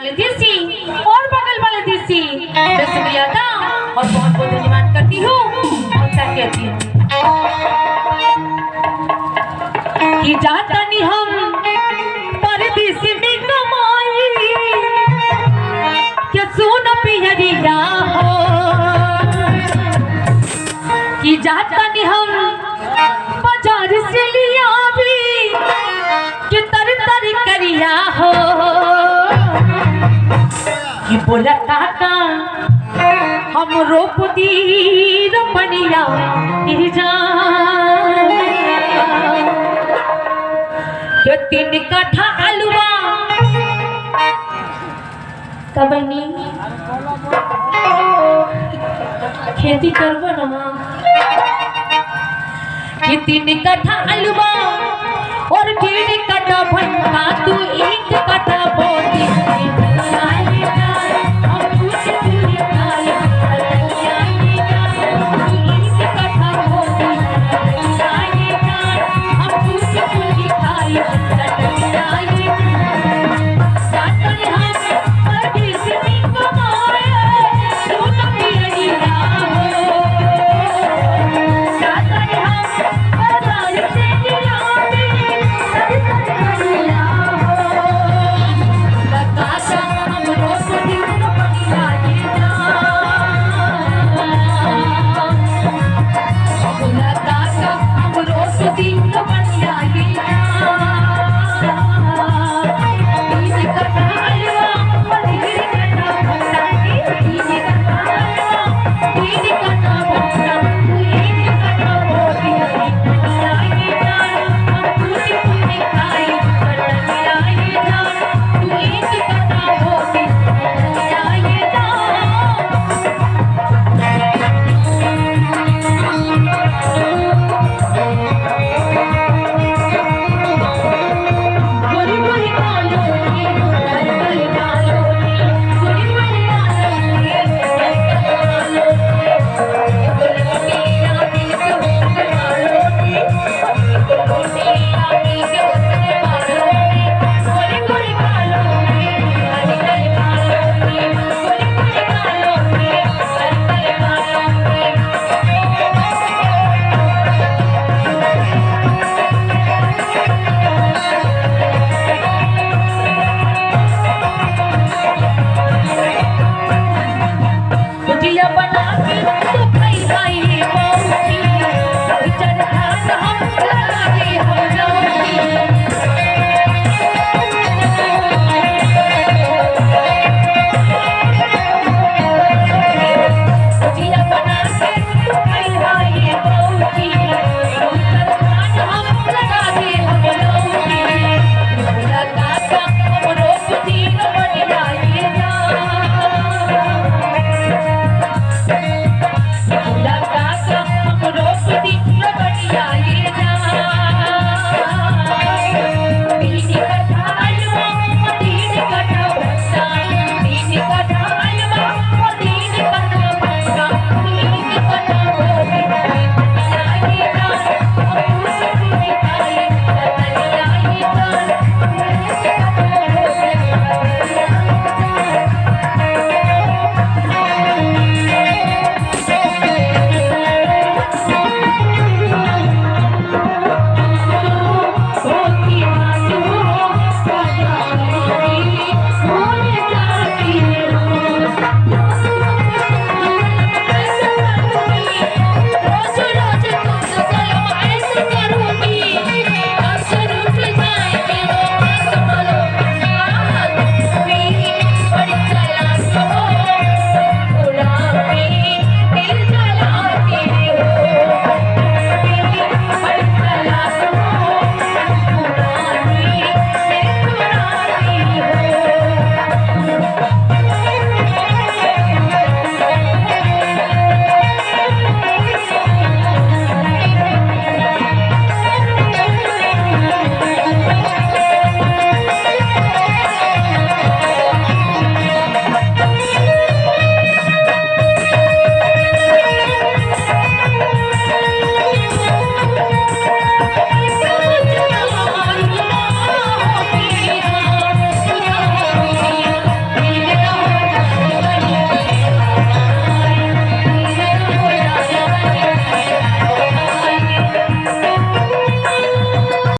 वाले देसी और बगल वाले देसी शुक्रिया था और बहुत बहुत धन्यवाद करती हूँ। और क्या कहती हूँ कि जाता नहीं हम परदेसी में कमाई क्या सुन पियरिया हो कि जाता नहीं हम बाजार से लिया भी कि तर तर करिया हो कि बोला काका हम रोप दी रोपनिया जो 3 कट्ठा आलूआ कबनी खेती करबो ना कि 3 कट्ठा आलूआ और 1.5 कट्ठा भंटा तू 1 कट्ठा बोती